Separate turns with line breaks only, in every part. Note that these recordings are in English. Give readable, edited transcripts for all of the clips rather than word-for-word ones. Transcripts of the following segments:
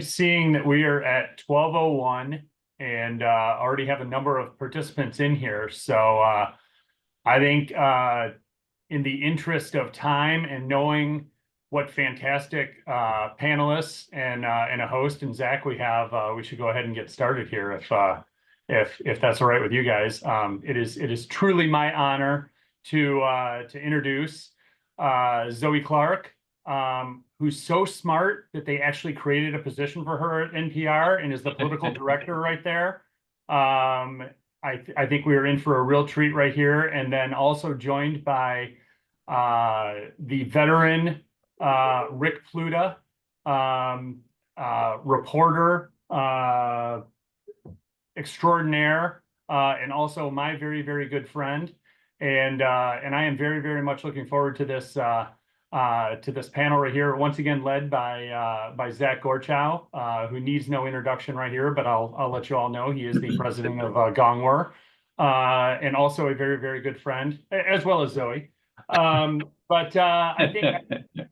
Seeing that we are at 12:01 and already have a number of participants in here. So I think in the interest of time and knowing what fantastic panelists and a host and Zach we have, we should go ahead and get started here if that's all right with you guys. It is truly my honor to introduce Zoe Clark, who's so smart that they actually created a position for her at NPR and is the political director right there. I think we are in for a real treat right here. And then also joined by the veteran Rick Pluta, reporter extraordinaire, and also my very, very good friend. And I am very, very much looking forward to this panel right here. Once again, led by Zach Gorchow, who needs no introduction right here, but I'll let you all know he is the president of Gongwer, and also a very, very good friend, as well as Zoe. But I think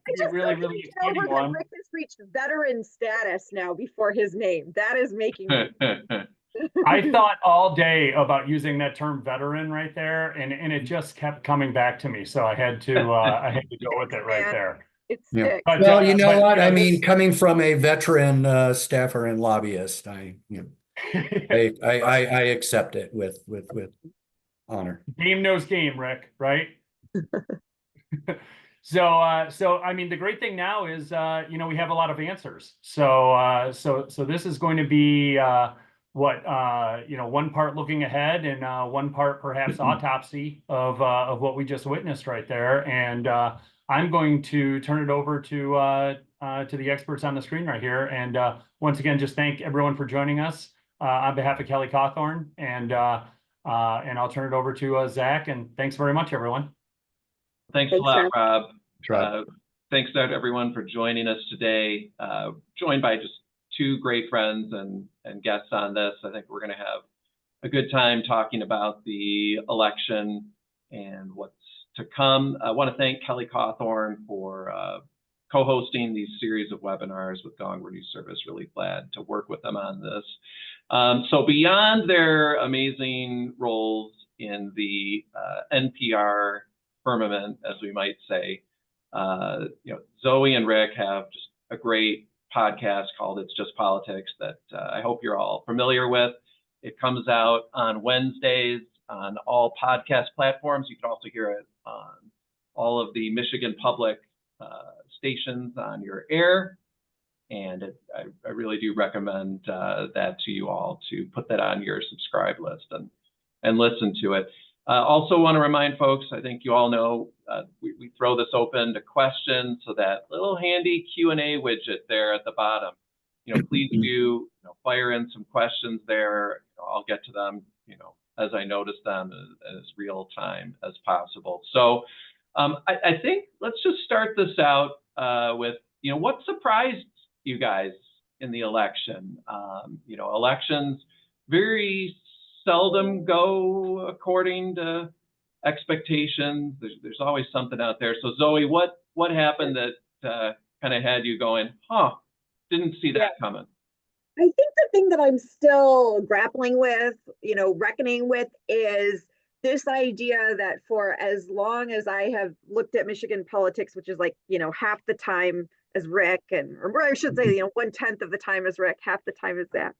it's a really, really exciting one.
Rick has reached veteran status now before his name. That is making me.
I thought all day about using that term veteran right there, and it just kept coming back to me. So I had to go with it right there.
It's sick.
But, well, you know what? I mean, coming from a veteran staffer and lobbyist, I accept it with honor.
Game knows game, Rick, right? So I mean, the great thing now is, we have a lot of answers. So this is going to be one part looking ahead and one part perhaps autopsy of what we just witnessed right there. And I'm going to turn it over to the experts on the screen right here. And once again, just thank everyone for joining us on behalf of Kelly Cawthorn. And I'll turn it over to Zach. And thanks very much, everyone.
Thanks a lot, Rob. Thanks to everyone for joining us today. Joined by just two great friends and guests on this. I think we're going to have a good time talking about the election and what's to come. I want to thank Kelly Cawthorn for co-hosting these series of webinars with Gongwer News Service. Really glad to work with them on this. So beyond their amazing roles in the NPR firmament, as we might say, Zoe and Rick have just a great podcast called It's Just Politics that I hope you're all familiar with. It comes out on Wednesdays on all podcast platforms. You can also hear it on all of the Michigan public stations on your air. And I really do recommend that to you all, to put that on your subscribe list and listen to it. Also want to remind folks, I think you all know, we throw this open to questions, so that little handy Q&A widget there at the bottom, please do fire in some questions there. I'll get to them, as I notice them as real time as possible. So I think let's just start this out with, what surprised you guys in the election? Elections very seldom go according to expectations. There's always something out there. So Zoe, what happened that kind of had you going, didn't see that coming?
I think the thing that I'm still grappling with, reckoning with, is this idea that for as long as I have looked at Michigan politics, which is like, half the time as Rick, or I should say, 1/10 of the time as Rick, half the time as Zach.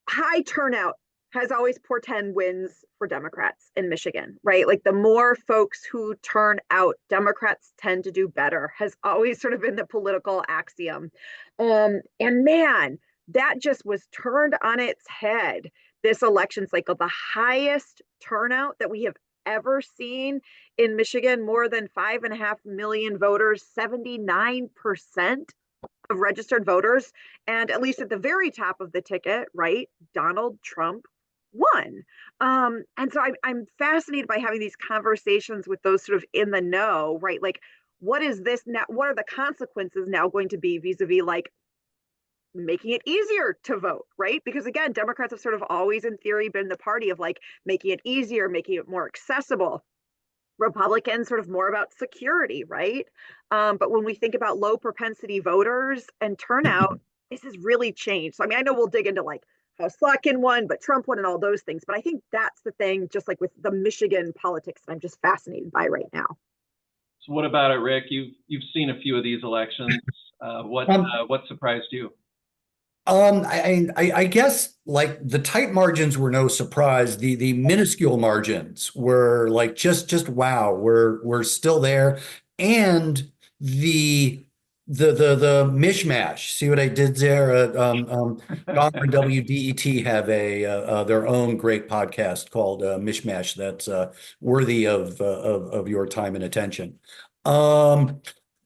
High turnout has always portend wins for Democrats in Michigan, right? Like the more folks who turn out, Democrats tend to do better, has always sort of been the political axiom. And man, that just was turned on its head this election cycle. The highest turnout that we have ever seen in Michigan, more than 5.5 million voters, 79% of registered voters, and at least at the very top of the ticket, right, Donald Trump won. And so I'm fascinated by having these conversations with those sort of in the know, right? Like, what is this now? What are the consequences now going to be vis-a-vis like making it easier to vote, right? Because again, Democrats have sort of always in theory been the party of like making it easier, making it more accessible. Republicans sort of more about security, right? But when we think about low propensity voters and turnout, this has really changed. So, I mean, I know we'll dig into like how Slotkin won, but Trump won and all those things. But I think that's the thing, just like with the Michigan politics, that I'm just fascinated by right now.
So what about it, Rick? You've seen a few of these elections. What surprised you?
I guess like the tight margins were no surprise. The minuscule margins were like just wow, we're still there. And the mishmash. See what I did there? Gawker and WDET have their own great podcast called Mishmash that's worthy of your time and attention.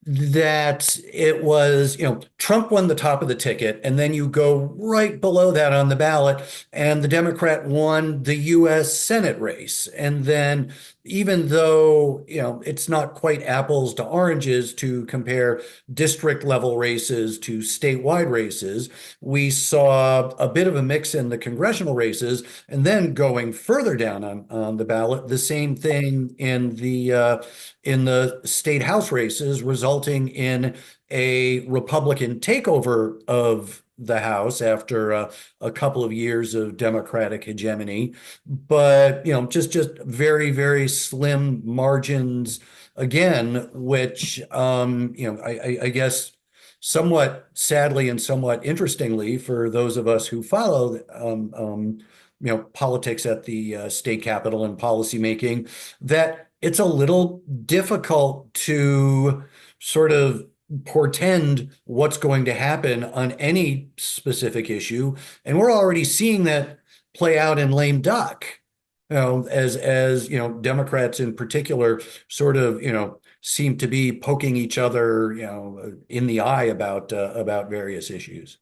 That it was, Trump won the top of the ticket, and then you go right below that on the ballot, and the Democrat won the U.S. Senate race. And then, even though, it's not quite apples to oranges to compare district level races to statewide races, we saw a bit of a mix in the congressional races, and then going further down on the ballot, the same thing in the state house races, resulting in a Republican takeover of the House after a couple of years of Democratic hegemony. But, just very, very slim margins again, which, I guess somewhat sadly and somewhat interestingly for those of us who follow, politics at the state capitol and policymaking, that it's a little difficult to sort of portend what's going to happen on any specific issue. And we're already seeing that play out in lame duck, as Democrats in particular sort of, seem to be poking each other, in the eye about various issues.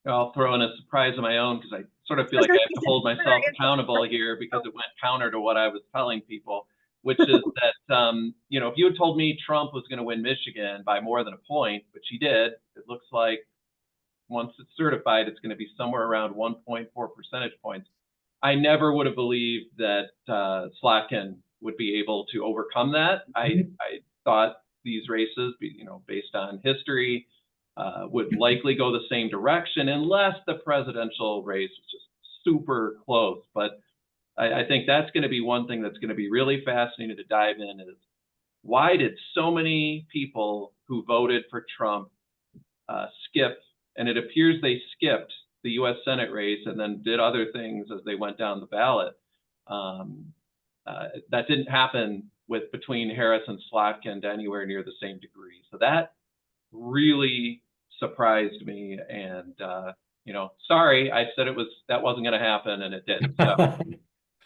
I'll throw in a surprise of my own because I sort of feel like I have to hold myself accountable here because it went counter to what I was telling people, which is that, if you had told me Trump was going to win Michigan by more than a point, which he did, it looks like once it's certified, it's going to be somewhere around 1.4 percentage points. I never would have believed that Slotkin would be able to overcome that. I thought these races, based on history, would likely go the same direction unless the presidential race was just super close. But I think that's going to be one thing that's going to be really fascinating to dive in is why did so many people who voted for Trump skip? And it appears they skipped the U.S. Senate race and then did other things as they went down the ballot. That didn't happen between Harris and Slotkin to anywhere near the same degree. So that really surprised me. And, sorry, I said that wasn't going to happen, and it did. So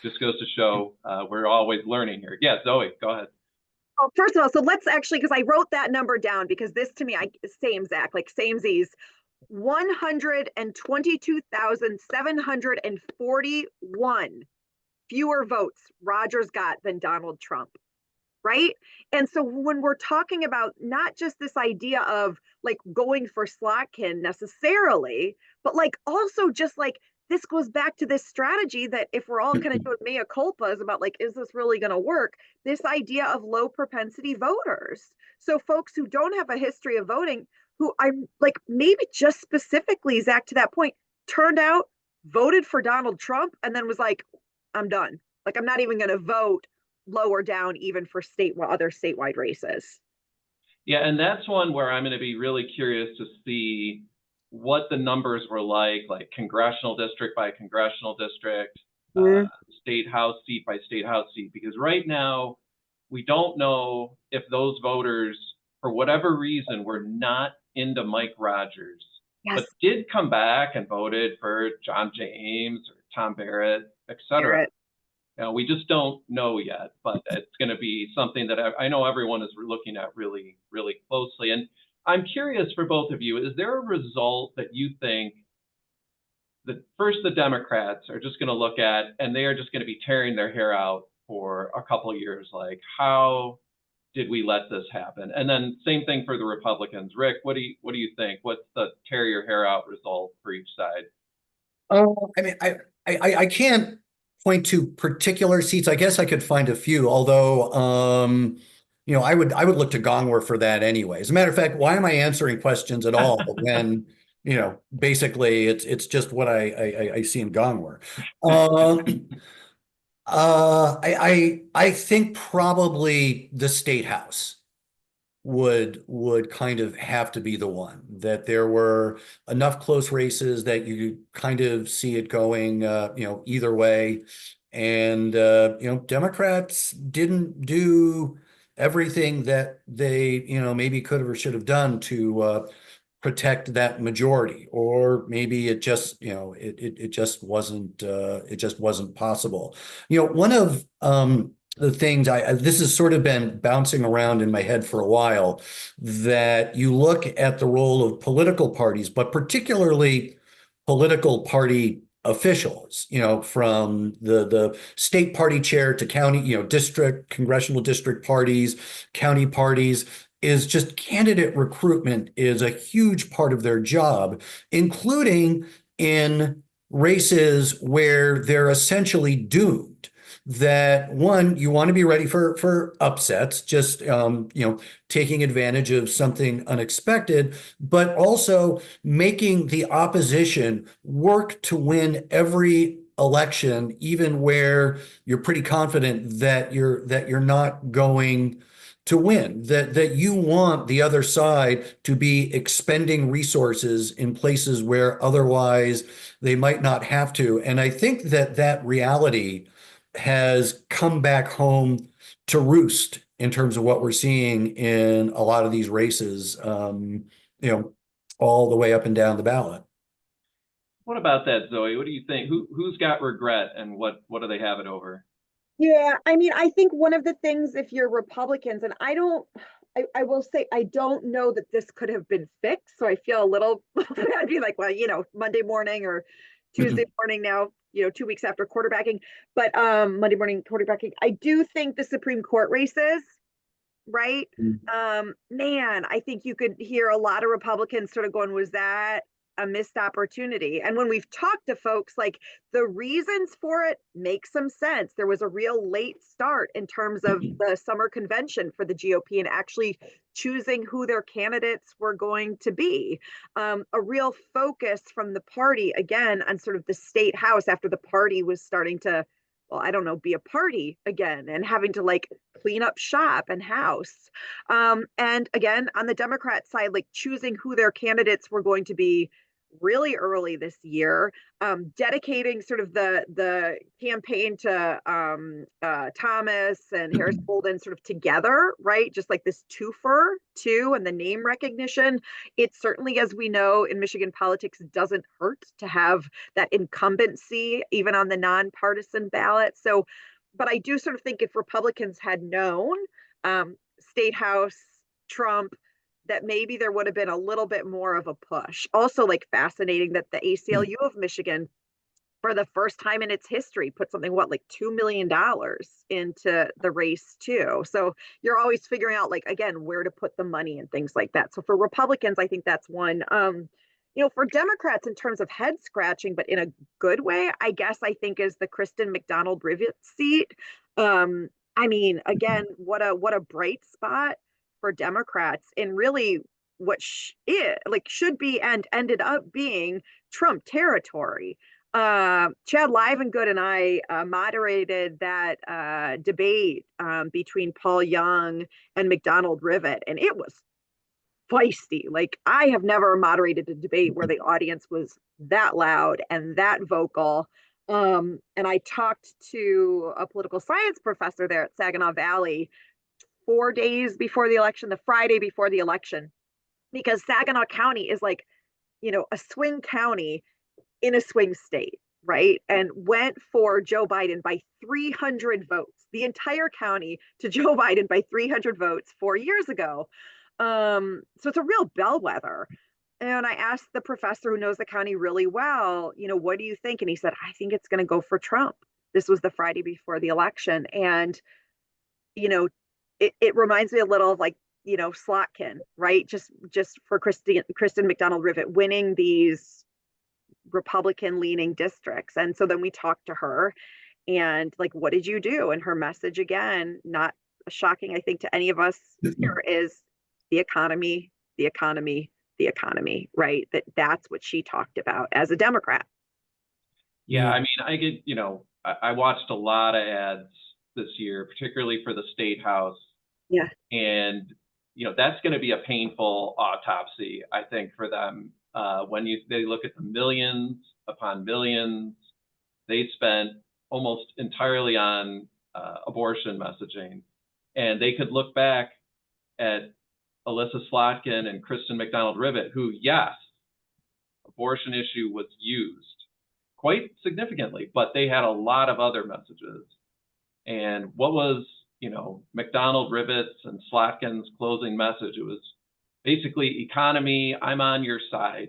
just goes to show we're always learning here. Yeah, Zoe, go ahead.
Oh, first of all, so let's actually, because I wrote that number down because this to me, same Zach, like samesies, 122,741 fewer votes Rogers got than Donald Trump, right? And so when we're talking about not just this idea of like going for Slotkin necessarily, but like also just like this goes back to this strategy that if we're all kind of doing mea culpas about like, is this really going to work? This idea of low propensity voters. So folks who don't have a history of voting, who I'm like, maybe just specifically, Zach, to that point, turned out, voted for Donald Trump, and then was like, I'm done. Like, I'm not even going to vote lower down even for other statewide races.
Yeah, and that's one where I'm going to be really curious to see what the numbers were like congressional district by congressional district, state house seat by state house seat, because right now we don't know if those voters, for whatever reason, were not into Mike Rogers, but did come back and voted for John James or Tom Barrett, et cetera. We just don't know yet, but it's going to be something that I know everyone is looking at really, really closely. And I'm curious for both of you, is there a result that you think that first the Democrats are just going to look at and they are just going to be tearing their hair out for a couple of years? Like, how did we let this happen? And then same thing for the Republicans. Rick, what do you think? What's the tear your hair out result for each side?
I mean, I can't point to particular seats. I guess I could find a few, although I would look to Gongwer for that anyway. As a matter of fact, why am I answering questions at all when basically it's just what I see in Gongwer. Um, I think probably the State House would kind of have to be the one, that there were enough close races that you kind of see it going either way. And Democrats didn't do everything that they maybe could have or should have done to protect that majority, or maybe it just it just wasn't possible. One of the things this has sort of been bouncing around in my head for a while, that you look at the role of political parties, but particularly political party officials, from the state party chair to county, district, congressional district parties, county parties, is just candidate recruitment is a huge part of their job, including in races where they're essentially doomed. That one, you want to be ready for upsets, just taking advantage of something unexpected, but also making the opposition work to win every election, even where you're pretty confident that you're not going to win, that you want the other side to be expending resources in places where otherwise they might not have to. And I think that reality has come back home to roost in terms of what we're seeing in a lot of these races, all the way up and down the ballot.
What about that, Zoe? What do you think? Who's got regret, and what do they have it over?
Yeah, I mean, I think one of the things, if you're Republicans, and I will say, I don't know that this could have been fixed. So I feel a little, I'd be like, well, Monday morning or Tuesday morning now, 2 weeks after quarterbacking, but Monday morning quarterbacking. I do think the Supreme Court races, right? Man, I think you could hear a lot of Republicans sort of going, was that a missed opportunity? And when we've talked to folks, like, the reasons for it make some sense. There was a real late start in terms of the summer convention for the GOP and actually choosing who their candidates were going to be. A real focus from the party, again, on sort of the state house after the party was starting to, well, I don't know, be a party again and having to like clean up shop and house. And again, on the Democrat side, like choosing who their candidates were going to be really early this year, dedicating sort of the campaign to Thomas and Harris Bolden sort of together, right? Just like this twofer too, and the name recognition. It certainly, as we know in Michigan politics, doesn't hurt to have that incumbency, even on the nonpartisan ballot. So, but I do sort of think if Republicans had known State House, Trump, that maybe there would have been a little bit more of a push. Also, like, fascinating that the ACLU of Michigan, for the first time in its history, put something, like $2 million into the race too. So you're always figuring out, like, again, where to put the money and things like that. So for Republicans, I think that's one. For Democrats, in terms of head scratching, but in a good way, I guess I think is the Kristen McDonald-Rivet seat. I mean, again, what a bright spot for Democrats in really what should be and ended up being Trump territory. Chad Livengood and I moderated that debate between Paul Young and McDonald-Rivet, and it was feisty. Like, I have never moderated a debate where the audience was that loud and that vocal. And I talked to a political science professor there at Saginaw Valley 4 days before the election, the Friday before the election, because Saginaw County is like, a swing county in a swing state, right? And went for Joe Biden by 300 votes, the entire county to Joe Biden by 300 votes 4 years ago. So it's a real bellwether. And I asked the professor who knows the county really well, what do you think? And he said, I think it's going to go for Trump. This was the Friday before the election. And, it reminds me a little of, like, Slotkin, right? Just for Kristen McDonald-Rivet winning these Republican leaning districts. And so then we talked to her and, like, what did you do? And her message, again, not shocking, I think, to any of us here, is the economy, the economy, the economy, right? That's what she talked about as a Democrat.
Yeah, I mean, I get, I watched a lot of ads this year, particularly for the State House.
Yeah.
And, that's going to be a painful autopsy, I think, for them. When they look at the millions upon millions they spent almost entirely on abortion messaging. And they could look back at Alyssa Slotkin and Kristen McDonald-Rivet, who, yes, abortion issue was used quite significantly, but they had a lot of other messages. And what was, McDonald-Rivet's and Slotkin's closing message? It was basically economy, I'm on your side.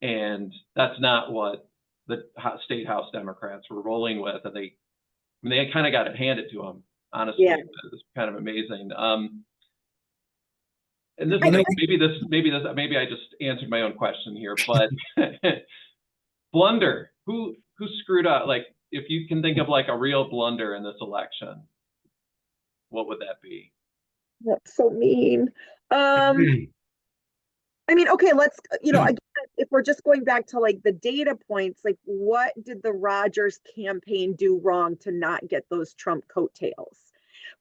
And that's not what the State House Democrats were rolling with. And they kind of got it handed to them, honestly. Yeah. It was kind of amazing. And this maybe I just answered my own question here, but blunder. Who screwed up? Like, if you can think of like a real blunder in this election, what would that be?
That's so mean. I mean, okay, let's, again, if we're just going back to like the data points, like what did the Rogers campaign do wrong to not get those Trump coattails?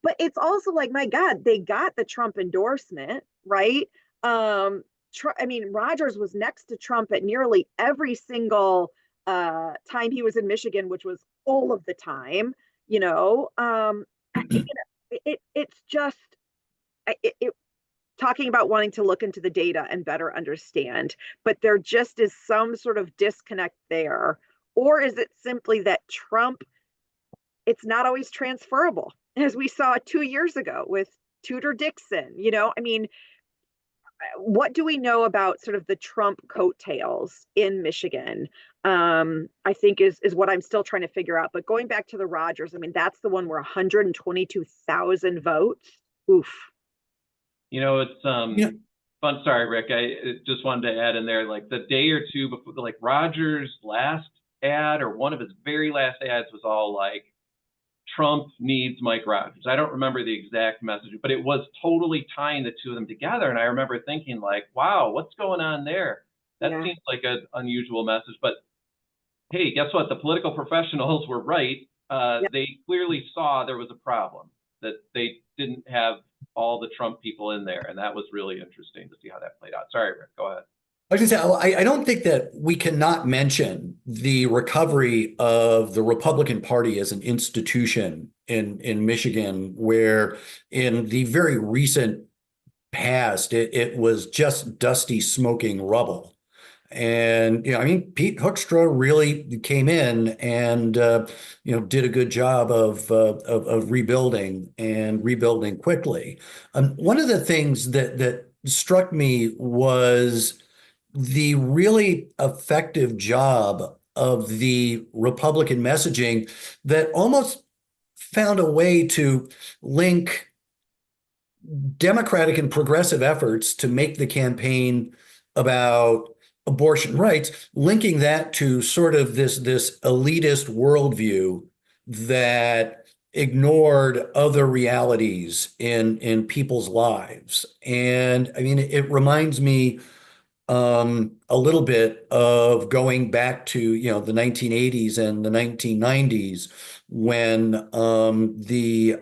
But it's also like, my God, they got the Trump endorsement, right? I mean, Rogers was next to Trump at nearly every single time he was in Michigan, which was all of the time, it's just, talking about wanting to look into the data and better understand, but there just is some sort of disconnect there. Or is it simply that Trump, it's not always transferable, as we saw 2 years ago with Tudor Dixon? I mean, what do we know about sort of the Trump coattails in Michigan? I think is what I'm still trying to figure out. But going back to the Rogers, I mean, that's the one where 122,000 votes. Oof.
It's fun. Sorry, Rick. I just wanted to add in there, like the day or two before, like Rogers' last ad or one of his very last ads was all like, Trump needs Mike Rogers. I don't remember the exact message, but it was totally tying the two of them together. And I remember thinking like, wow, what's going on there? That seems like an unusual message. But hey, guess what? The political professionals were right. They clearly saw there was a problem, that they didn't have all the Trump people in there. And that was really interesting to see how that played out. Sorry, Rick, go ahead.
I was going to say, I don't think that we cannot mention the recovery of the Republican Party as an institution in Michigan, where in the very recent past, it was just dusty, smoking rubble. And, I mean, Pete Hoekstra really came in and, did a good job of rebuilding and rebuilding quickly. One of the things that struck me was the really effective job of the Republican messaging that almost found a way to link Democratic and progressive efforts to make the campaign about abortion rights, linking that to sort of this elitist worldview that ignored other realities in people's lives. And I mean, it reminds me a little bit of going back to, the 1980s and the 1990s when the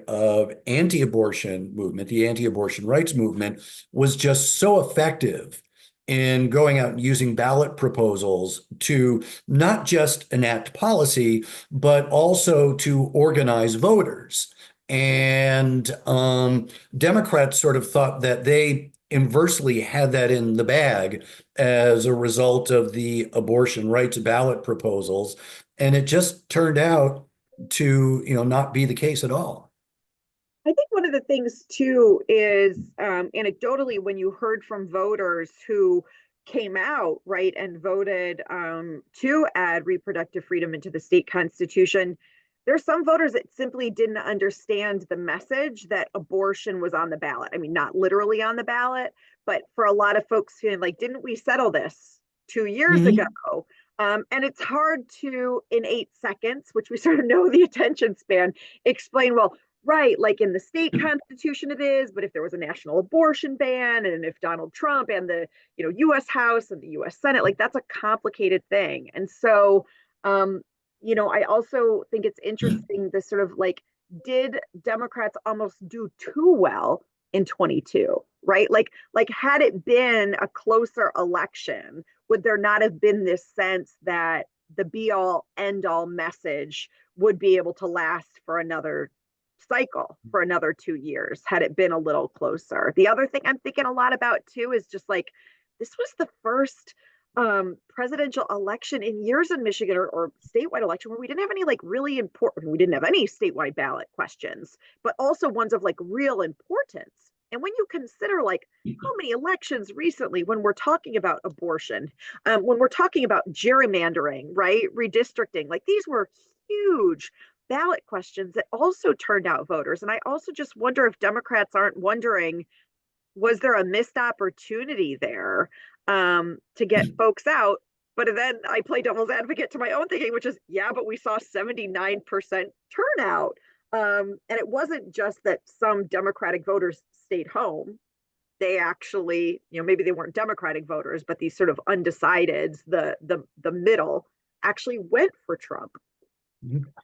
anti-abortion movement, the anti-abortion rights movement was just so effective in going out and using ballot proposals to not just enact policy, but also to organize voters. And Democrats sort of thought that they inversely had that in the bag as a result of the abortion rights ballot proposals. And it just turned out to, not be the case at all.
I think one of the things too is anecdotally, when you heard from voters who came out, right, and voted to add reproductive freedom into the state constitution, there's some voters that simply didn't understand the message that abortion was on the ballot. I mean, not literally on the ballot, but for a lot of folks feeling like, didn't we settle this 2 years ago? And it's hard to, in 8 seconds, which we sort of know the attention span, explain, well, right, like in the state constitution it is, but if there was a national abortion ban, and if Donald Trump and the, US House and the US Senate, like that's a complicated thing. And so, um, I also think it's interesting this sort of like, did Democrats almost do too well in 22, right? Like had it been a closer election, would there not have been this sense that the be all end all message would be able to last for another cycle, for another 2 years, had it been a little closer? The other thing I'm thinking a lot about too is just like, this was the first presidential election in years in Michigan, or statewide election, where we didn't have any like really important, we didn't have any statewide ballot questions, but also ones of like real importance. And when you consider like how many elections recently, when we're talking about abortion, when we're talking about gerrymandering, right, redistricting, like these were huge ballot questions that also turned out voters. And I also just wonder if Democrats aren't wondering, was there a missed opportunity there to get folks out? But then I play devil's advocate to my own thinking, which is, yeah, but we saw 79% turnout. And it wasn't just that some Democratic voters stayed home. They actually, maybe they weren't Democratic voters, but these sort of undecideds, the middle, actually went for Trump.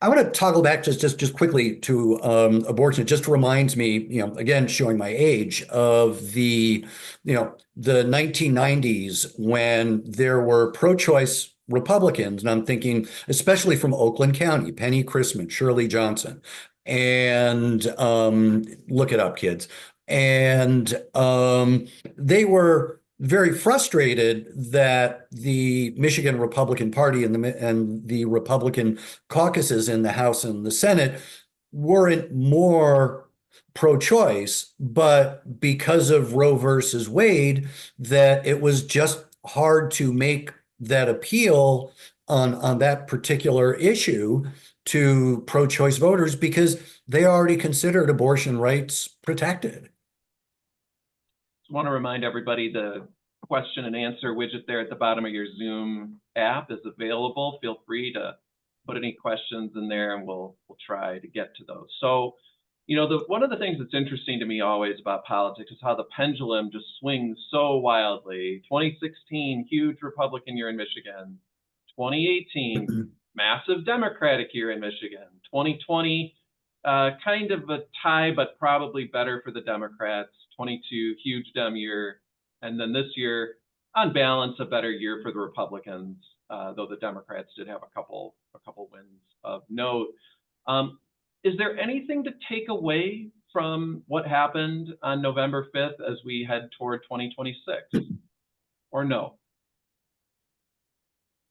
I want to toggle back just quickly to abortion. It just reminds me, again, showing my age, of the 1990s when there were pro-choice Republicans, and I'm thinking especially from Oakland County, Penny Chrisman, Shirley Johnson, and look it up, kids. And they were very frustrated that the Michigan Republican Party and the Republican caucuses in the House and the Senate weren't more pro-choice, but because of Roe versus Wade, that it was just hard to make that appeal on that particular issue to pro-choice voters because they already considered abortion rights protected.
Just want to remind everybody the question and answer widget there at the bottom of your Zoom app is available. Feel free to put any questions in there and we'll try to get to those. So, one of the things that's interesting to me always about politics is how the pendulum just swings so wildly. 2016, huge Republican year in Michigan. 2018, massive Democratic year in Michigan. 2020, kind of a tie, but probably better for the Democrats. 22, huge Dem year. And then this year, on balance, a better year for the Republicans, though the Democrats did have a couple wins of note. Is there anything to take away from what happened on November 5th as we head toward 2026, or no?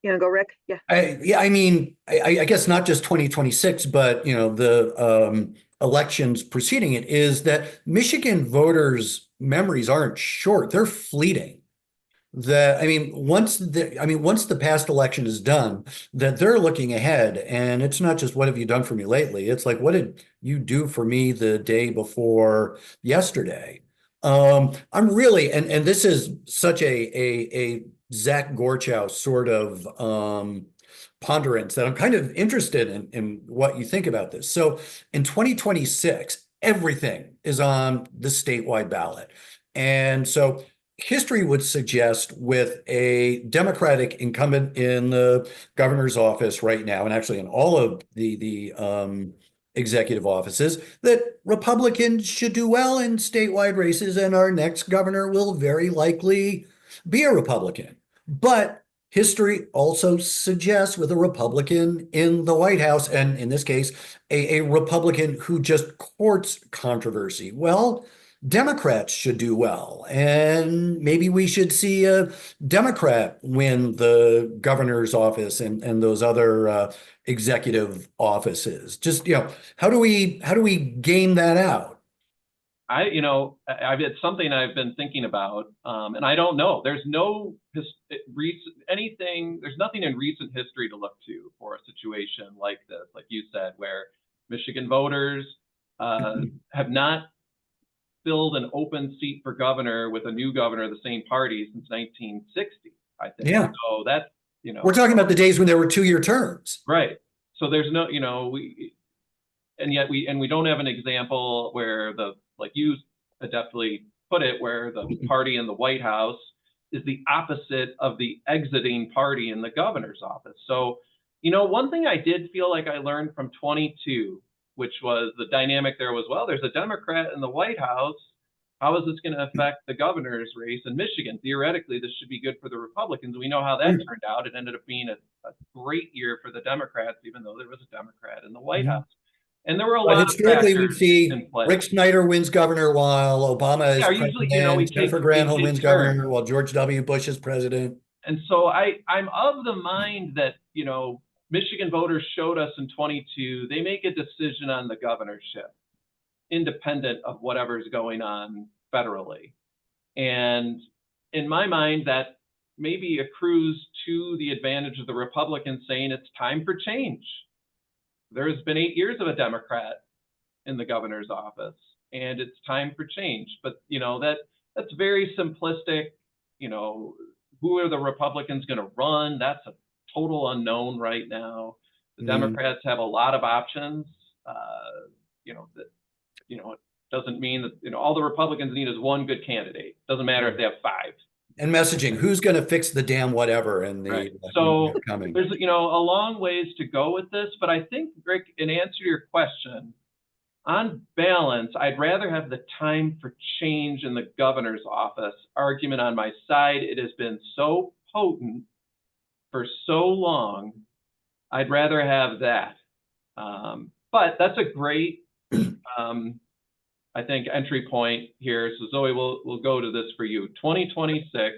You want to go, Rick? Yeah.
I mean, I guess not just 2026, but the elections preceding it, is that Michigan voters' memories aren't short; they're fleeting. Once the past election is done, that they're looking ahead, and it's not just what have you done for me lately. It's like, what did you do for me the day before yesterday? I'm really, and this is such a Zach Gorchow sort of ponderance that I'm kind of interested in what you think about this. So in 2026, everything is on the statewide ballot. And so history would suggest, with a Democratic incumbent in the governor's office right now, and actually in all of the executive offices, that Republicans should do well in statewide races, and our next governor will very likely be a Republican. But history also suggests, with a Republican in the White House, and in this case, a Republican who just courts controversy, well, Democrats should do well. And maybe we should see a Democrat win the governor's office and those other executive offices. Just, how do we game that out?
It's something I've been thinking about, and I don't know. There's there's nothing in recent history to look to for a situation like this, like you said, where Michigan voters have not filled an open seat for governor with a new governor of the same party since 1960, I think.
Yeah.
So that's,
we're talking about the days when there were 2-year terms.
Right. So there's no, yet we don't have an example where like you adeptly put it, where the party in the White House is the opposite of the exiting party in the governor's office. So, one thing I did feel like I learned from 22, which was the dynamic there was, well, there's a Democrat in the White House. How is this going to affect the governor's race in Michigan? Theoretically, this should be good for the Republicans. We know how that turned out. It ended up being a great year for the Democrats, even though there was a Democrat in the White House. And there were a lot of
historically, we
factors
see
in play.
Rick Snyder wins governor while Obama is
usually,
president. Jennifer Granholm wins governor while George W. Bush is president.
And so I'm of the mind that, Michigan voters showed us in 22, they make a decision on the governorship, independent of whatever's going on federally. And in my mind, that maybe accrues to the advantage of the Republicans saying it's time for change. There's been 8 years of a Democrat in the governor's office, and it's time for change. But, that's very simplistic. Who are the Republicans going to run? That's a total unknown right now. The Democrats have a lot of options. It doesn't mean that, all the Republicans need is one good candidate. Doesn't matter if they have 5.
And messaging, who's going to fix the damn whatever in the
right. So
coming.
There's, a long ways to go with this, but I think, Rick, in answer to your question, on balance, I'd rather have the time for change in the governor's office argument on my side. It has been so potent for so long. I'd rather have that. But that's a great, I think, entry point here. So Zoe, we'll go to this for you. 2026,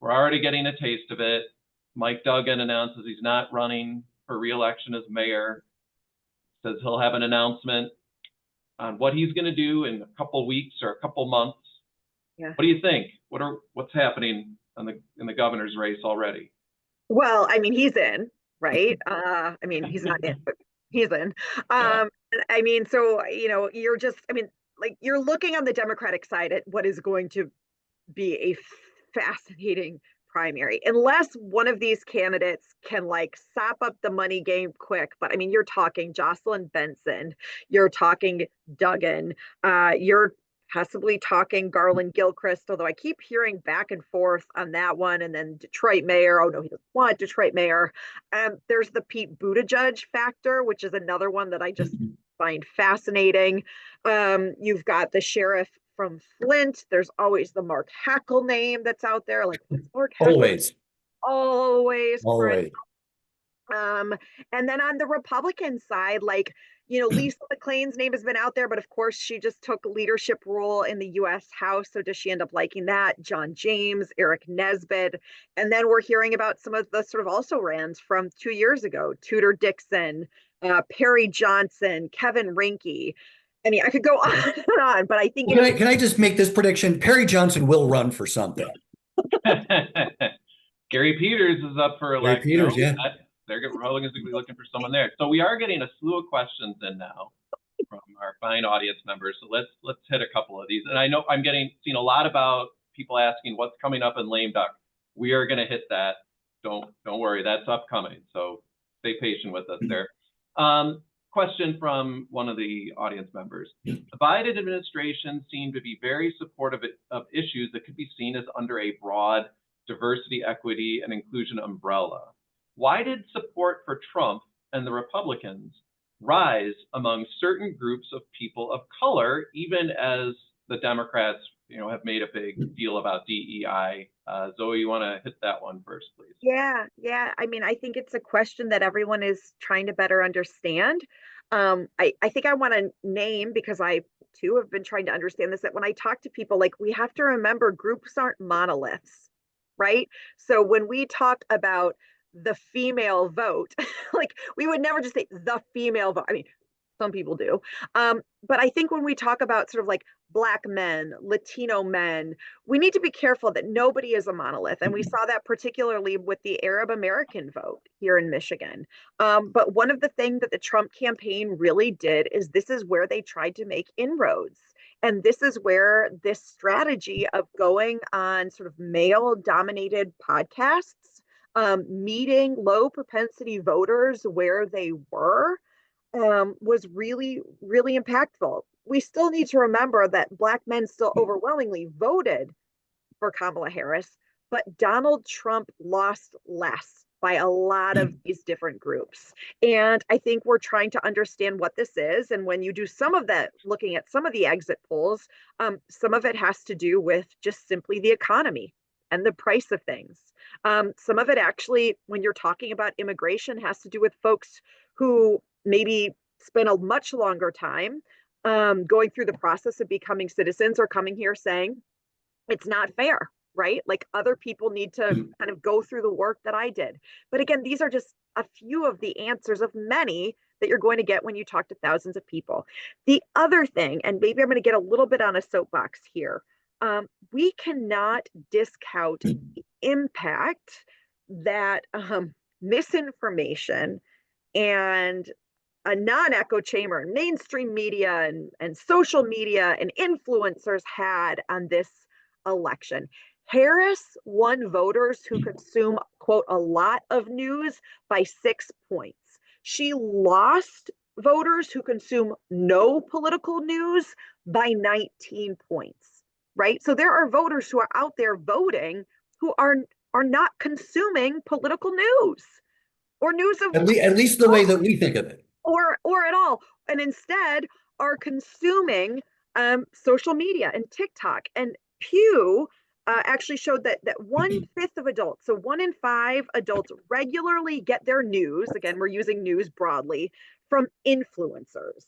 we're already getting a taste of it. Mike Duggan announces he's not running for re-election as mayor. Says he'll have an announcement on what he's going to do in a couple weeks or a couple months. Yeah. What do you think? What's happening in the governor's race already?
Well, I mean, he's in, right? He's not in, but he's in. So, you're looking on the Democratic side at what is going to be a fascinating primary, unless one of these candidates can sop up the money game quick. But you're talking Jocelyn Benson, you're talking Duggan, you're possibly talking Garland Gilchrist, although I keep hearing back and forth on that one. And then Detroit mayor. Oh no, he doesn't want Detroit mayor. There's the Pete Buttigieg factor, which is another one that I just find fascinating. You've got the sheriff from Flint. There's always the Mark Hackel name that's out there. What's Mark Hackel? Always. And then on the Republican side, Lisa McClain's name has been out there, but of course she just took a leadership role in the U.S. House. So does she end up liking that? John James, Eric Nesbitt. And then we're hearing about some of the sort of also rans from 2 years ago, Tudor Dixon, Perry Johnson, Kevin Rinke. I could go on and on, but I think—
Can I just make this prediction? Perry Johnson will run for something.
Gary Peters is up for election.
Gary Peters, yeah.
Republicans will be looking for someone there. So we are getting a slew of questions in now from our fine audience members. So let's hit a couple of these. And I know I'm seeing a lot about people asking what's coming up in lame duck. We are going to hit that. Don't worry, that's upcoming. So stay patient with us there. Question from one of the audience members. The Biden administration seemed to be very supportive of issues that could be seen as under a broad diversity, equity, and inclusion umbrella. Why did support for Trump and the Republicans rise among certain groups of people of color, even as the Democrats, have made a big deal about DEI? Zoe, you want to hit that one first, please?
Yeah. I think it's a question that everyone is trying to better understand. I think I want to name, because I too have been trying to understand this, that when I talk to people, we have to remember groups aren't monoliths, right? So when we talk about the female vote, we would never just say the female vote. Some people do. But I think when we talk about sort of Black men, Latino men, we need to be careful that nobody is a monolith. And we saw that particularly with the Arab American vote here in Michigan. But one of the things that the Trump campaign really did is this is where they tried to make inroads. And this is where this strategy of going on sort of male-dominated podcasts, meeting low propensity voters where they were, was really, really impactful. We still need to remember that Black men still overwhelmingly voted for Kamala Harris, but Donald Trump lost less by a lot of these different groups. And I think we're trying to understand what this is. And when you do some of that, looking at some of the exit polls, some of it has to do with just simply the economy and the price of things. Some of it actually, when you're talking about immigration, has to do with folks who maybe spend a much longer time going through the process of becoming citizens or coming here saying, it's not fair, right? Like other people need to kind of go through the work that I did. But again, these are just a few of the answers of many that you're going to get when you talk to thousands of people. The other thing, and maybe I'm going to get a little bit on a soapbox here, we cannot discount the impact that misinformation and a non-echo chamber and mainstream media and social media and influencers had on this election. Harris won voters who consume, quote, a lot of news by 6 points. She lost voters who consume no political news by 19 points, right? So there are voters who are out there voting who are not consuming political news or news of
At least the way that we think of it.
Or at all, and instead are consuming social media and TikTok. And Pew actually showed that 1/5 of adults, so 1 in 5 adults, regularly get their news. Again, we're using news broadly from influencers.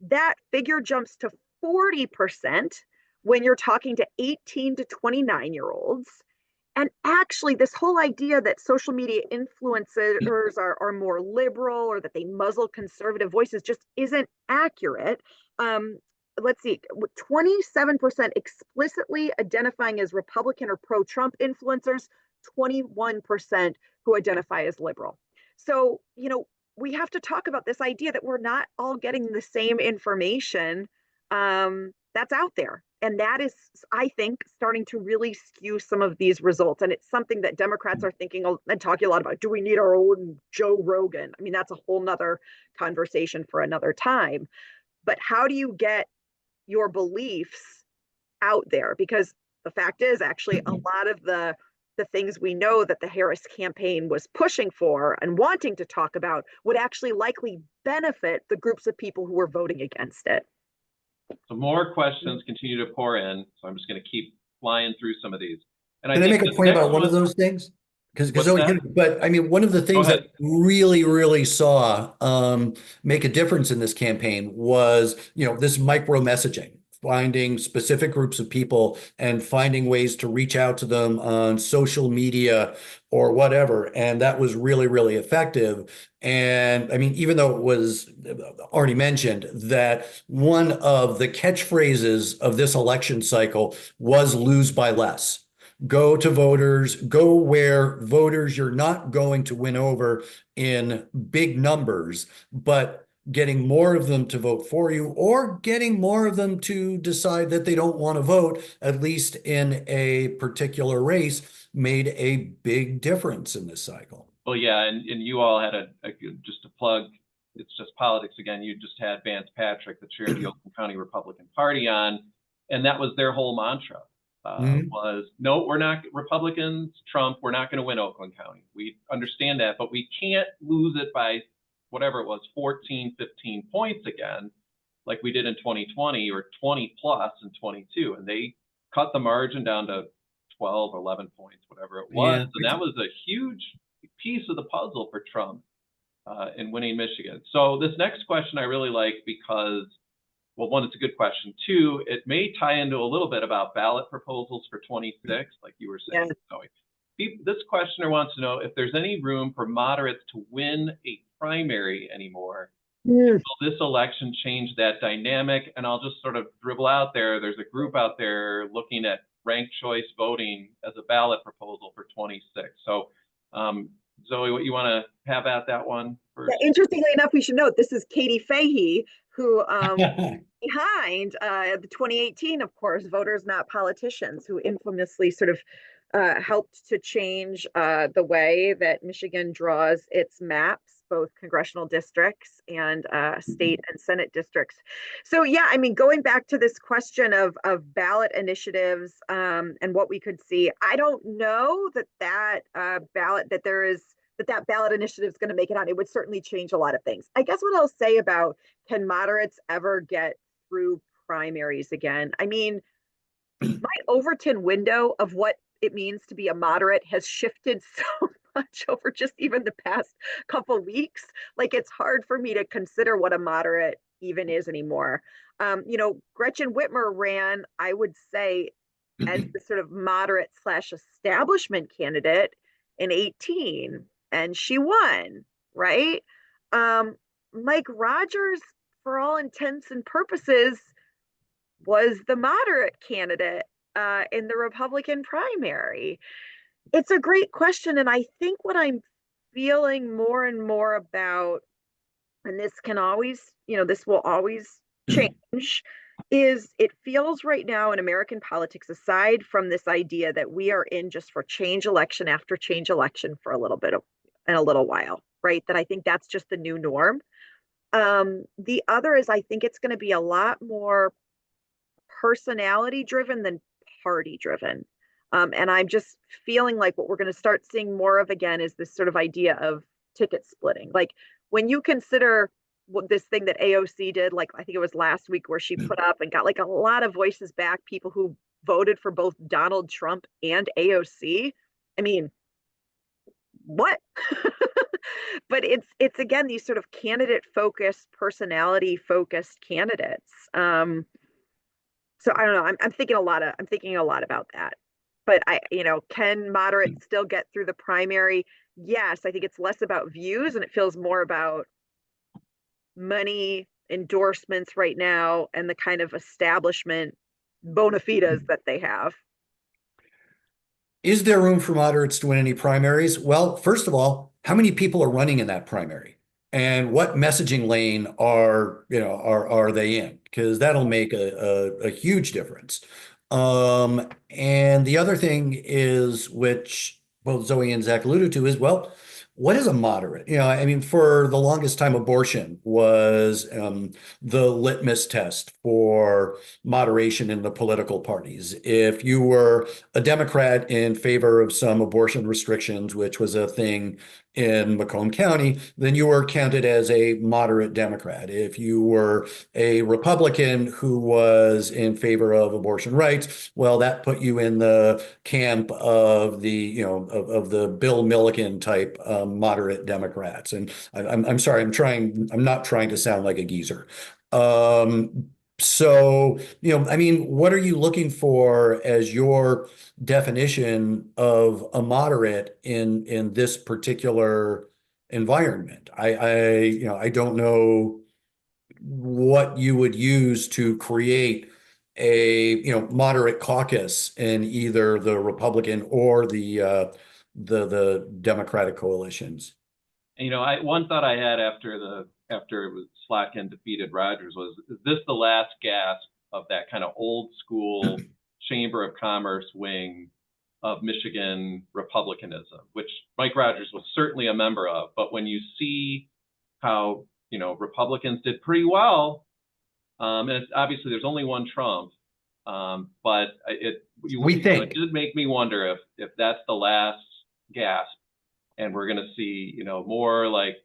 That figure jumps to 40% when you're talking to 18 to 29-year-olds. And actually, this whole idea that social media influencers are more liberal or that they muzzle conservative voices just isn't accurate. Let's see, 27% explicitly identifying as Republican or pro-Trump influencers, 21% who identify as liberal. So, we have to talk about this idea that we're not all getting the same information that's out there. And that is, I think, starting to really skew some of these results. And it's something that Democrats are thinking and talking a lot about. Do we need our own Joe Rogan? I mean, that's a whole nother conversation for another time. But how do you get your beliefs out there? Because the fact is, actually, a lot of the things we know that the Harris campaign was pushing for and wanting to talk about would actually likely benefit the groups of people who were voting against it.
So more questions continue to pour in. So I'm just going to keep flying through some of these. And
Can I make a point about one of those things? But I mean, one of the things that really saw make a difference in this campaign was, this micro messaging, finding specific groups of people and finding ways to reach out to them on social media or whatever. And that was really effective. And I mean, even though it was already mentioned that one of the catchphrases of this election cycle was lose by less. Go to voters, go where voters you're not going to win over in big numbers, but getting more of them to vote for you or getting more of them to decide that they don't want to vote, at least in a particular race, made a big difference in this cycle.
Well, yeah, and you all had just to plug, it's just politics again, you just had Vance Patrick, the chair of the Oakland County Republican Party on, and that was their whole mantra. Was no, we're not Republicans, Trump, we're not going to win Oakland County. We understand that, but we can't lose it by whatever it was, 14, 15 points again, like we did in 2020 or 20 plus in 22. And they cut the margin down to 12, 11 points, whatever it was. Yeah. And that was a huge piece of the puzzle for Trump in winning Michigan. So this next question I really like because, well, one, it's a good question. Two, it may tie into a little bit about ballot proposals for 26, like you were saying. Yeah. This questioner wants to know if there's any room for moderates to win a primary anymore. Will this election change that dynamic? And I'll just sort of dribble out there. There's a group out there looking at ranked choice voting as a ballot proposal for 26. So, Zoe, what you want to have at that one first?
Yeah, interestingly enough, we should note this is Katie Fahey, who behind the 2018, of course, Voters Not Politicians, who infamously sort of helped to change the way that Michigan draws its maps, both congressional districts and state and Senate districts. So yeah, I mean, going back to this question of ballot initiatives and what we could see, I don't know that ballot initiative is going to make it on. It would certainly change a lot of things. I guess what I'll say about, can moderates ever get through primaries again? I mean, my Overton window of what it means to be a moderate has shifted so much over just even the past couple weeks. Like, it's hard for me to consider what a moderate even is anymore. Gretchen Whitmer ran, I would say, as the sort of moderate slash establishment candidate in 18, and she won, right? Mike Rogers, for all intents and purposes, was the moderate candidate in the Republican primary. It's a great question. And I think what I'm feeling more and more about, and this can always, this will always change, is it feels right now in American politics, aside from this idea that we are in just for change election after change election for a little bit in a little while, right? That I think that's just the new norm. The other is, I think it's going to be a lot more personality driven than party driven. And I'm just feeling like what we're going to start seeing more of again is this sort of idea of ticket splitting. Like, when you consider what this thing that AOC did, like I think it was last week, where she put up and got like a lot of voices back, people who voted for both Donald Trump and AOC. I mean, what? But it's again these sort of candidate focused, personality focused candidates. So I don't know. I'm thinking a lot about that. But can moderates still get through the primary? Yes, I think it's less about views and it feels more about money, endorsements right now, and the kind of establishment bona fides that they have.
Is there room for moderates to win any primaries? Well, first of all, how many people are running in that primary? And what messaging lane are they in? Because that'll make a huge difference. And the other thing is, which both Zoe and Zach alluded to, is, well, what is a moderate? I mean, for the longest time, abortion was the litmus test for moderation in the political parties. If you were a Democrat in favor of some abortion restrictions, which was a thing in Macomb County, then you were counted as a moderate Democrat. If you were a Republican who was in favor of abortion rights, well, that put you in the camp of the, of the Bill Milliken type moderate Democrats. And I'm sorry, I'm not trying to sound like a geezer. So, I mean, what are you looking for as your definition of a moderate in this particular environment? I don't know what you would use to create a moderate caucus in either the Republican or the Democratic coalitions.
One thought I had after it was Slacken defeated Rogers was, is this the last gasp of that kind of old school Chamber of Commerce wing of Michigan Republicanism, which Mike Rogers was certainly a member of? But when you see how Republicans did pretty well, and it's, obviously there's only one Trump, but it did make me wonder if that's the last gasp, and we're going to see more like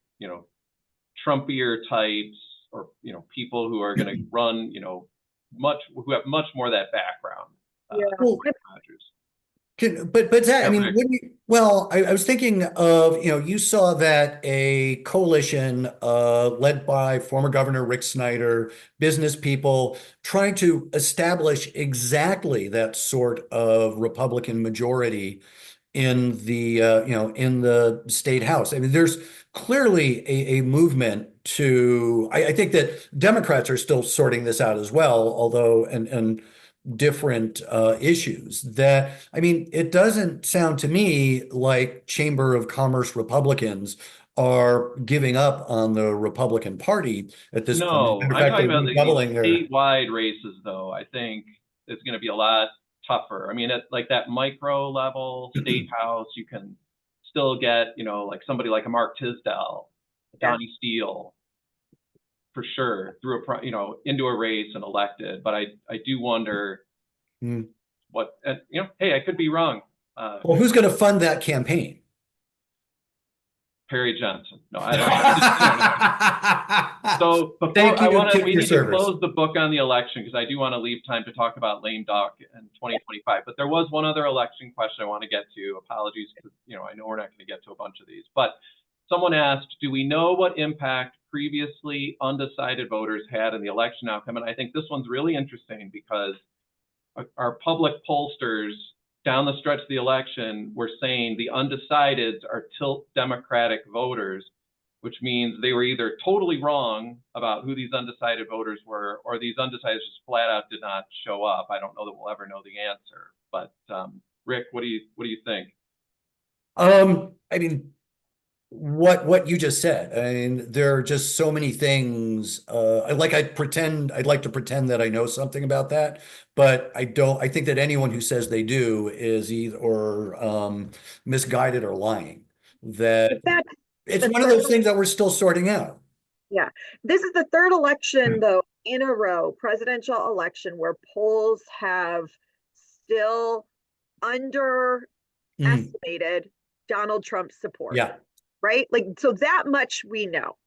Trumpier types, or people who are going to run who have much more of that background.
But Zach, I mean, I was thinking of, you saw that a coalition led by former Governor Rick Snyder, business people, trying to establish exactly that sort of Republican majority in the in the state house. I mean, there's clearly a movement to. I think that Democrats are still sorting this out as well, although and different issues. That, I mean, it doesn't sound to me like Chamber of Commerce Republicans are giving up on the Republican Party at this point.
No, I'm talking about the statewide races, though. I think it's going to be a lot tougher. I mean, at like that micro level, state house, you can still get, like somebody like a Mark Tisdale, Donnie Steele, for sure, through into a race and elected. But I do wonder what, hey, I could be wrong.
Well, who's going to fund that campaign?
Perry Johnson. No, I don't know. So before we need to close the book on the election, because I do want to leave time to talk about lame duck in 2025. But there was one other election question I want to get to. Apologies, because I know we're not going to get to a bunch of these. But someone asked, do we know what impact previously undecided voters had in the election outcome? And I think this one's really interesting because our public pollsters down the stretch of the election were saying the undecideds are tilt Democratic voters, which means they were either totally wrong about who these undecided voters were, or these undecideds just flat out did not show up. I don't know that we'll ever know the answer. But Rick, what do you think?
I mean, what you just said. I mean, there are just so many things. I'd like to pretend that I know something about that, but I don't. I think that anyone who says they do is either misguided or lying. That it's one of those things that we're still sorting out.
Yeah, this is the third election, though, in a row, presidential election, where polls have still underestimated Donald Trump's support.
Yeah.
Right? Like, so that much we know.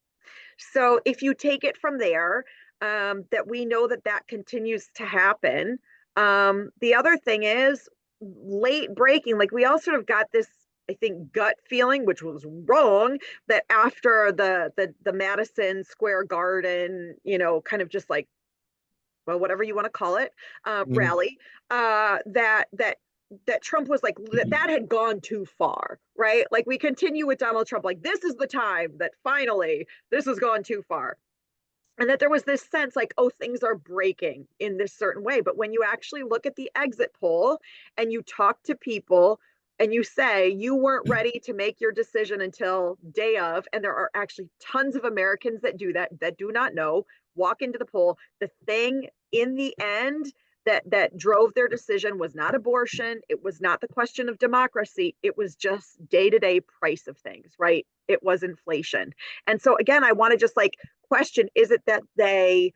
So if you take it from there, that we know that continues to happen. The other thing is late breaking, like we all sort of got this, I think, gut feeling, which was wrong, that after the Madison Square Garden, kind of just like, well, whatever you want to call it, rally, that Trump was like, that had gone too far, right? Like we continue with Donald Trump, like this is the time that finally this has gone too far. And that there was this sense like, oh, things are breaking in this certain way. But when you actually look at the exit poll and you talk to people and you say you weren't ready to make your decision until day of, and there are actually tons of Americans that do that do not know, walk into the poll, the thing in the end that drove their decision was not abortion. It was not the question of democracy. It was just day-to-day price of things, right? It was inflation. And so again, I want to just like question, is it that they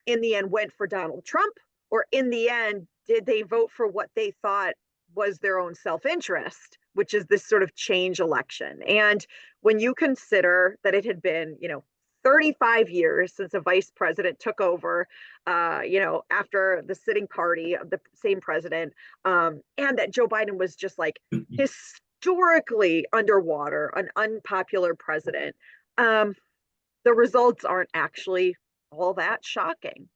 in the end went for Donald Trump, or in the end, did they vote for what they thought was their own self-interest, which is this sort of change election? And when you consider that it had been, 35 years since a vice president took over, after the sitting party of the same president, and that Joe Biden was just like historically underwater, an unpopular president. The results aren't actually all that shocking.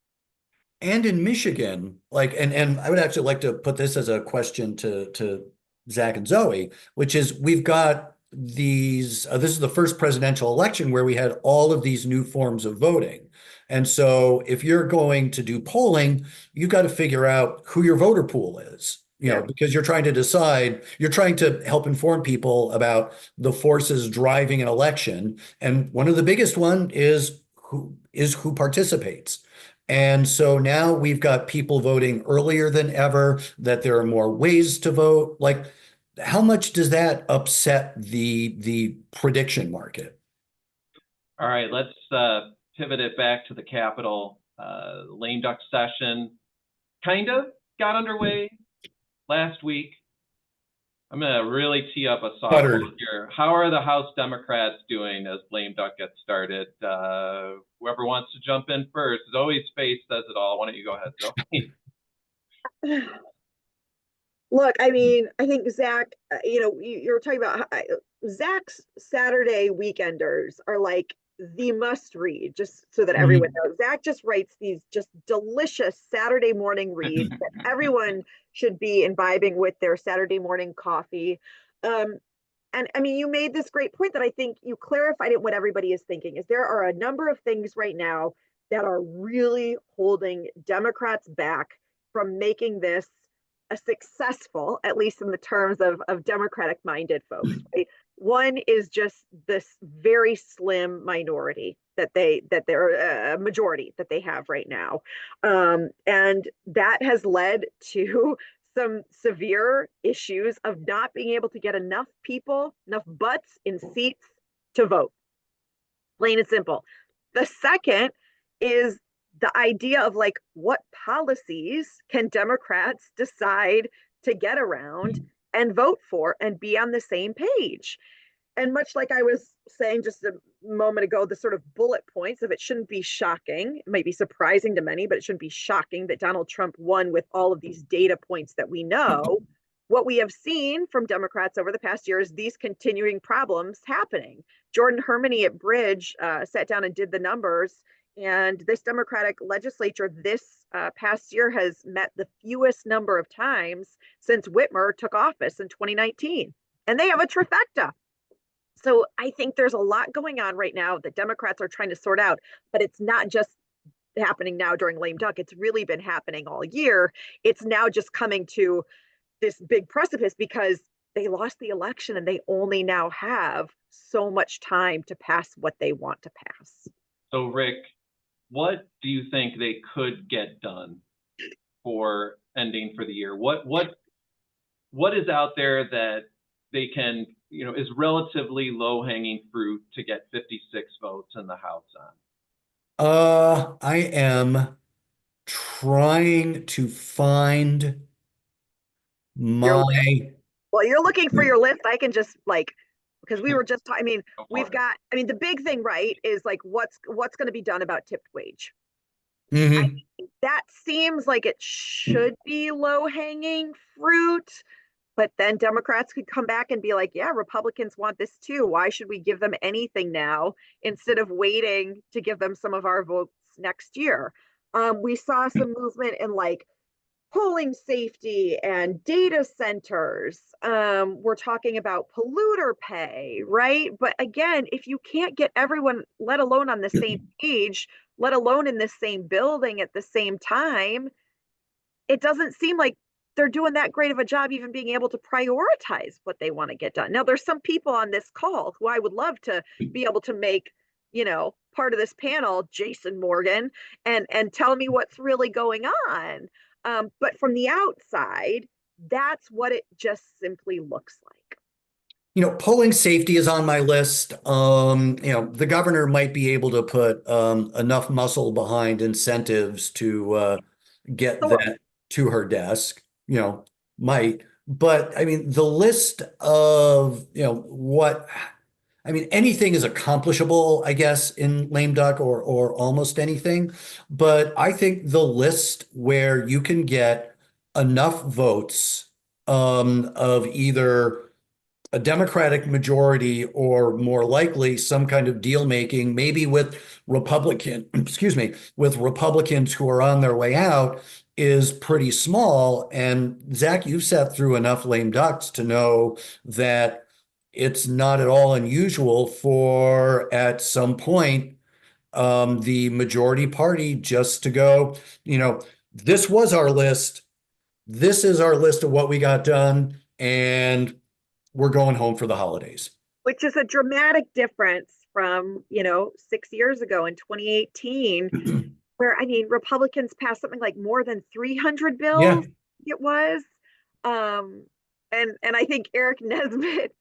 And in Michigan, and I would actually like to put this as a question to Zach and Zoe, which is we've got these, this is the first presidential election where we had all of these new forms of voting. And so if you're going to do polling, you've got to figure out who your voter pool is, because you're trying to help inform people about the forces driving an election. And one of the biggest one is who participates. And so now we've got people voting earlier than ever, that there are more ways to vote. Like, how much does that upset the prediction market?
All right, let's pivot it back to the Capitol. Lame duck session kind of got underway last week. I'm going to really tee up a softball here. How are the House Democrats doing as lame duck gets started? Whoever wants to jump in first. Zoe's face says it all. Why don't you go ahead, Zoe?
Look, I mean, I think Zach, you're talking about Zach's Saturday weekenders are like the must read, just so that everyone knows. Zach just writes these just delicious Saturday morning reads that everyone should be imbibing with their Saturday morning coffee. And I mean, you made this great point that I think you clarified it. What everybody is thinking is there are a number of things right now that are really holding Democrats back from making this a successful, at least in the terms of Democratic minded folks, right? One is just this very slim minority that they're a majority that they have right now. And that has led to some severe issues of not being able to get enough people, enough butts in seats to vote. Plain and simple. The second is the idea of like, what policies can Democrats decide to get around and vote for and be on the same page? And much like I was saying just a moment ago, the sort of bullet points of it shouldn't be shocking. It might be surprising to many, but it shouldn't be shocking that Donald Trump won with all of these data points that we know. What we have seen from Democrats over the past year is these continuing problems happening. Jordan Hermany at Bridge sat down and did the numbers, and this Democratic legislature this past year has met the fewest number of times since Whitmer took office in 2019. And they have a trifecta. So I think there's a lot going on right now that Democrats are trying to sort out, but it's not just happening now during lame duck. It's really been happening all year. It's now just coming to this big precipice because they lost the election and they only now have so much time to pass what they want to pass.
So Rick, what do you think they could get done for ending for the year? What is out there that they can, is relatively low-hanging fruit to get 56 votes in the House on?
I am trying to find my.
Well, you're looking for your list. I can just because we were just talking. I mean, we've got. I mean, the big thing, right, is like what's going to be done about tipped wage.
Mm-hmm.
That seems like it should be low-hanging fruit. But then Democrats could come back and be like, yeah, Republicans want this too. Why should we give them anything now instead of waiting to give them some of our votes next year? We saw some movement in like polling safety and data centers. We're talking about polluter pay, right? But again, if you can't get everyone, let alone on the same page, let alone in the same building at the same time, it doesn't seem like they're doing that great of a job even being able to prioritize what they want to get done. Now, there's some people on this call who I would love to be able to make, part of this panel, Jason Morgan, and tell me what's really going on. But from the outside, that's what it just simply looks like.
Polling safety is on my list. The governor might be able to put enough muscle behind incentives to get that to her desk. Might, but I mean, the list of, anything is accomplishable, I guess, in lame duck or almost anything. But I think the list where you can get enough votes of either a Democratic majority or more likely some kind of deal making, maybe with with Republicans who are on their way out, is pretty small. And Zach, you've sat through enough lame ducks to know that it's not at all unusual for at some point the majority party just to go, this was our list. This is our list of what we got done. And we're going home for the holidays.
Which is a dramatic difference from, 6 years ago in 2018, where, Republicans passed something like more than 300 bills.
Yeah.
It was. And I think Eric Nesbitt,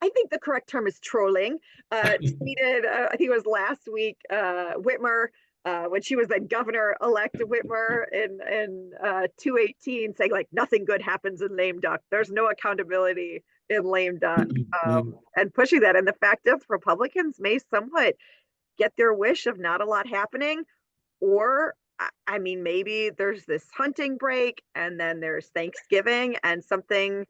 I think the correct term is trolling, tweeted, I think it was last week, Whitmer, when she was the governor-elect Whitmer in 2018, saying like nothing good happens in lame duck. There's no accountability in lame duck, and pushing that. And the fact is, Republicans may somewhat get their wish of not a lot happening, or maybe there's this hunting break, and then there's Thanksgiving, and something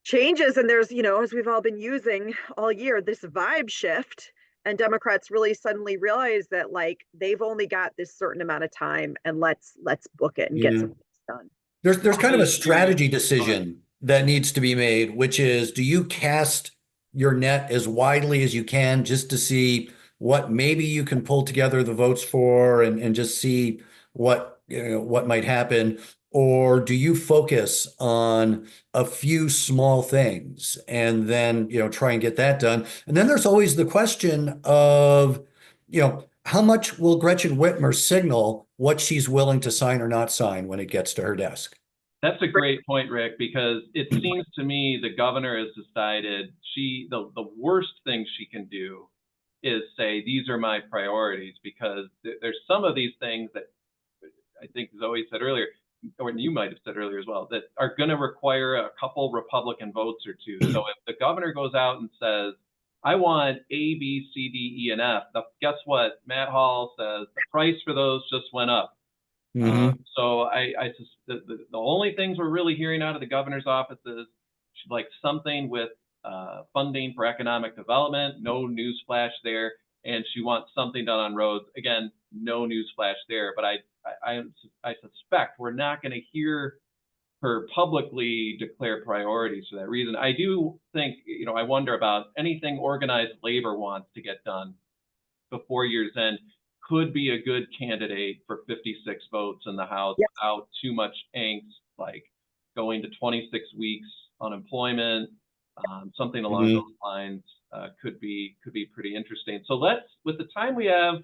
changes, and there's, as we've all been using all year, this vibe shift. And Democrats really suddenly realize that like they've only got this certain amount of time, and let's book it and get something done.
There's kind of a strategy decision that needs to be made, which is, do you cast your net as widely as you can just to see what maybe you can pull together the votes for and just see what might happen? Or do you focus on a few small things and then, try and get that done? And then there's always the question of, how much will Gretchen Whitmer signal what she's willing to sign or not sign when it gets to her desk?
That's a great point, Rick, because it seems to me the governor has decided the worst thing she can do is say, these are my priorities, because there's some of these things that I think Zoe said earlier, or you might have said earlier as well, that are going to require a couple Republican votes or two. So if the governor goes out and says, I want A, B, C, D, E, and F, guess what? Matt Hall says the price for those just went up. So the only things we're really hearing out of the governor's office is she'd like something with funding for economic development, no newsflash there, and she wants something done on roads. Again, no newsflash there, but I suspect we're not going to hear her publicly declare priorities for that reason. I do think, I wonder about anything organized labor wants to get done before year's end could be a good candidate for 56 votes in the House without too much angst, like going to 26 weeks unemployment, something along those lines could be pretty interesting. So with the time we have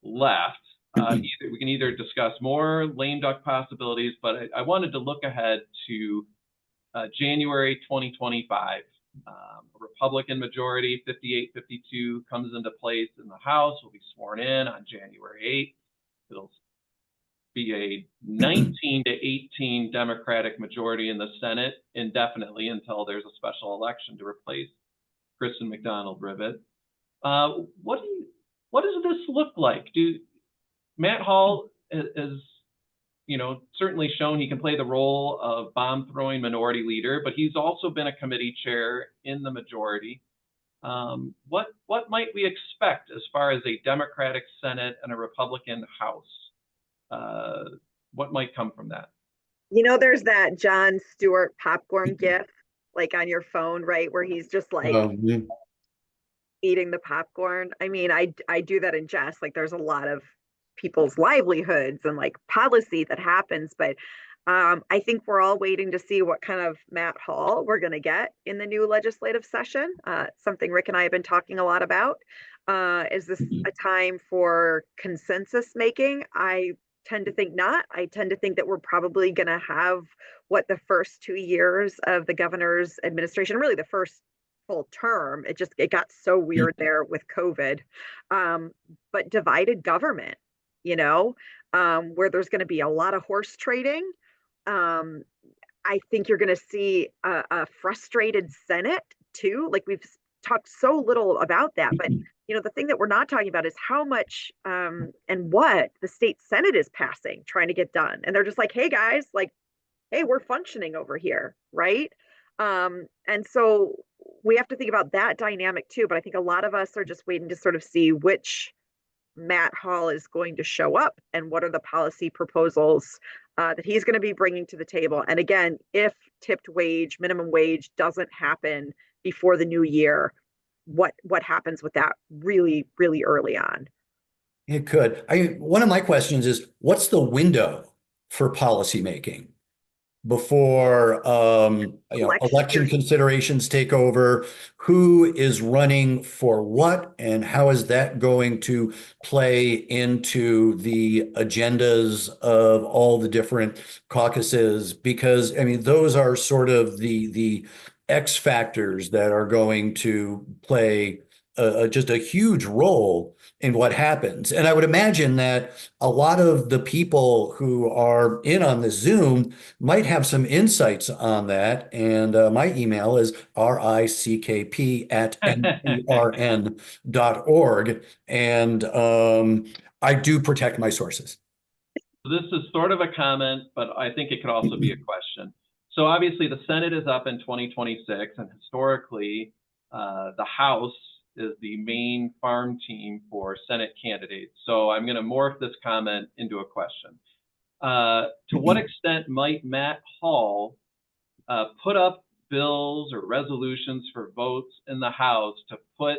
left, we can either discuss more lame duck possibilities, but I wanted to look ahead to January 2025. A Republican majority, 58-52, comes into place in the House, will be sworn in on January 8th. It'll be a 19-18 Democratic majority in the Senate indefinitely until there's a special election to replace Kristen McDonald-Rivet. What does this look like? Matt Hall has certainly shown he can play the role of bomb-throwing minority leader, but he's also been a committee chair in the majority. What might we expect as far as a Democratic Senate and a Republican House? What might come from that?
There's that Jon Stewart popcorn gif, like on your phone, right, where he's just like eating the popcorn. I mean, I do that in jest. Like, there's a lot of people's livelihoods and like policy that happens, but I think we're all waiting to see what kind of Matt Hall we're going to get in the new legislative session. Something Rick and I have been talking a lot about. Is this a time for consensus making? I tend to think not. I tend to think that we're probably going to have what the first 2 years of the governor's administration, really the first full term, it got so weird there with COVID, but divided government, where there's going to be a lot of horse trading. I think you're going to see a frustrated Senate too. Like, we've talked so little about that, but the thing that we're not talking about is how much and what the state Senate is passing, trying to get done. And they're just like, hey guys, like, hey, we're functioning over here, right? And so we have to think about that dynamic too. But I think a lot of us are just waiting to sort of see which Matt Hall is going to show up and what are the policy proposals that he's going to be bringing to the table. And again, if tipped wage, minimum wage doesn't happen before the new year, what happens with that really, really early on?
It could. One of my questions is, what's the window for policymaking before election considerations take over? Who is running for what, and how is that going to play into the agendas of all the different caucuses? Because, I mean, those are sort of the X factors that are going to play just a huge role in what happens. And I would imagine that a lot of the people who are in on the Zoom might have some insights on that. And my email is rickp@nprn.org. And I do protect my sources.
This is sort of a comment, but I think it could also be a question. So obviously the Senate is up in 2026, and historically the House is the main farm team for Senate candidates. So I'm going to morph this comment into a question. To what extent might Matt Hall put up bills or resolutions for votes in the House to put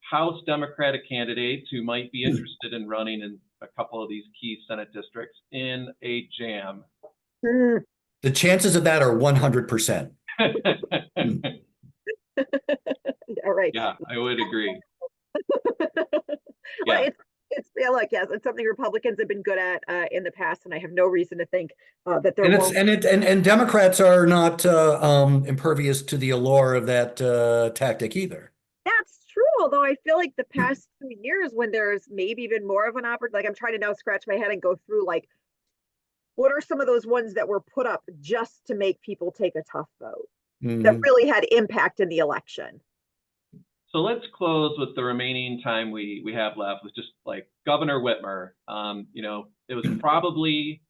House Democratic candidates who might be interested in running in a couple of these key Senate districts in a jam?
The chances of that are 100%.
All right.
Yeah, I would agree.
Well, yeah, look, yes, it's something Republicans have been good at in the past, and I have no reason to think that there
And
won't.
and Democrats are not impervious to the allure of that tactic either.
That's true, although I feel like the past 2 years, when there's maybe even more of an opportunity, like I'm trying to now scratch my head and go through like, what are some of those ones that were put up just to make people take a tough vote that really had impact in the election?
So let's close with the remaining time we have left with just like Governor Whitmer. It was probably,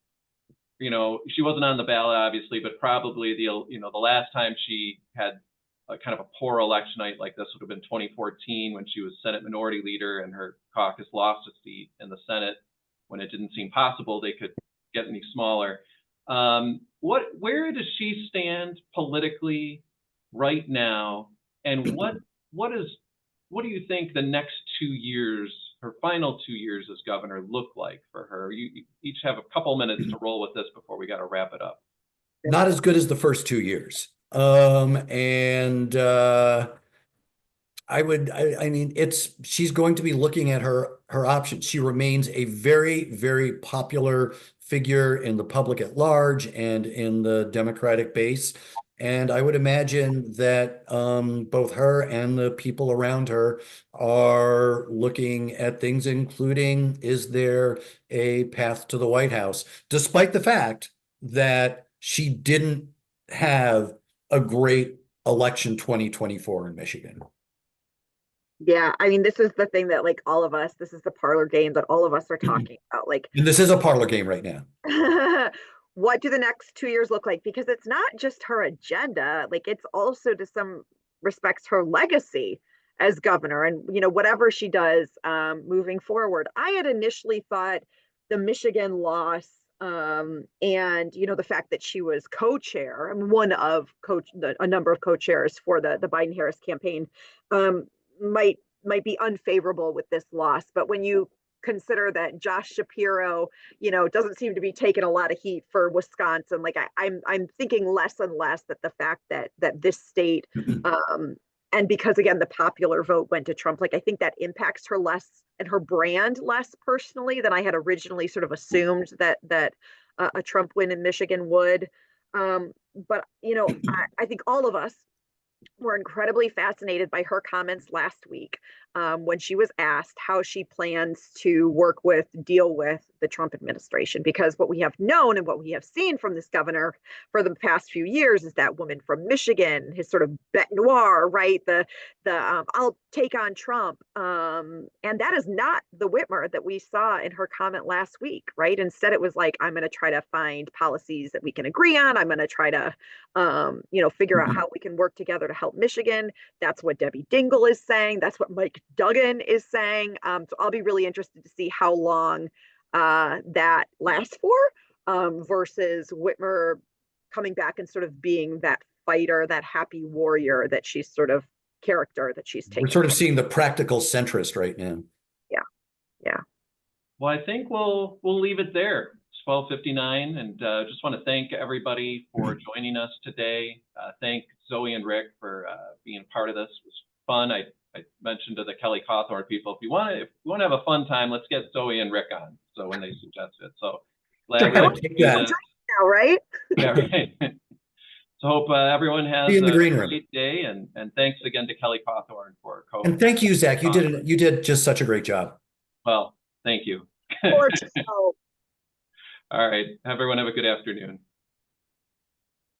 she wasn't on the ballot obviously, but probably the last time she had a kind of a poor election night like this would have been 2014 when she was Senate Minority Leader and her caucus lost a seat in the Senate when it didn't seem possible they could get any smaller. Where does she stand politically right now, and what do you think the next 2 years, her final 2 years as governor, look like for her? You each have a couple minutes to roll with this before we got to wrap it up.
Not as good as the first 2 years. I mean, she's going to be looking at her options. She remains a very, very popular figure in the public at large and in the Democratic base. And I would imagine that both her and the people around her are looking at things, including, is there a path to the White House, despite the fact that she didn't have a great election 2024 in Michigan.
Yeah, I mean, this is the thing that like all of us, this is the parlor game that all of us are talking about. Like,
and this is a parlor game right now.
What do the next 2 years look like? Because it's not just her agenda, like it's also to some respects her legacy as governor and whatever she does moving forward. I had initially thought the Michigan loss and the fact that she was co-chair, I mean, one of a number of co-chairs for the Biden-Harris campaign, might be unfavorable with this loss. But when you consider that Josh Shapiro, doesn't seem to be taking a lot of heat for Wisconsin, like I'm thinking less and less that the fact that this state and because again the popular vote went to Trump, like I think that impacts her less and her brand less personally than I had originally sort of assumed that a Trump win in Michigan would. But I think all of us were incredibly fascinated by her comments last week when she was asked how she plans to deal with the Trump administration. Because what we have known and what we have seen from this governor for the past few years is that woman from Michigan, his sort of bête noire, right? The I'll take on Trump. And that is not the Whitmer that we saw in her comment last week, right? Instead, it was like, I'm going to try to find policies that we can agree on. I'm going to try to, figure out how we can work together to help Michigan. That's what Debbie Dingell is saying. That's what Mike Duggan is saying. So I'll be really interested to see how long that lasts for versus Whitmer coming back and sort of being that fighter, that happy warrior that she's sort of character that she's taking.
We're sort of seeing the practical centrist right now.
Yeah.
Well, I think we'll leave it there. It's 12:59, and just want to thank everybody for joining us today. Thank Zoe and Rick for being part of this. It was fun. I mentioned to the Kelly Cawthorn people, if you want to have a fun time, let's get Zoe and Rick on. So when they suggested, so glad
now, right?
Yeah, right. So hope everyone has a great day, and thanks again to Kelly Cawthorn for
and thank you, Zach. You did just such a great job.
Well, thank you. All right, everyone have a good afternoon.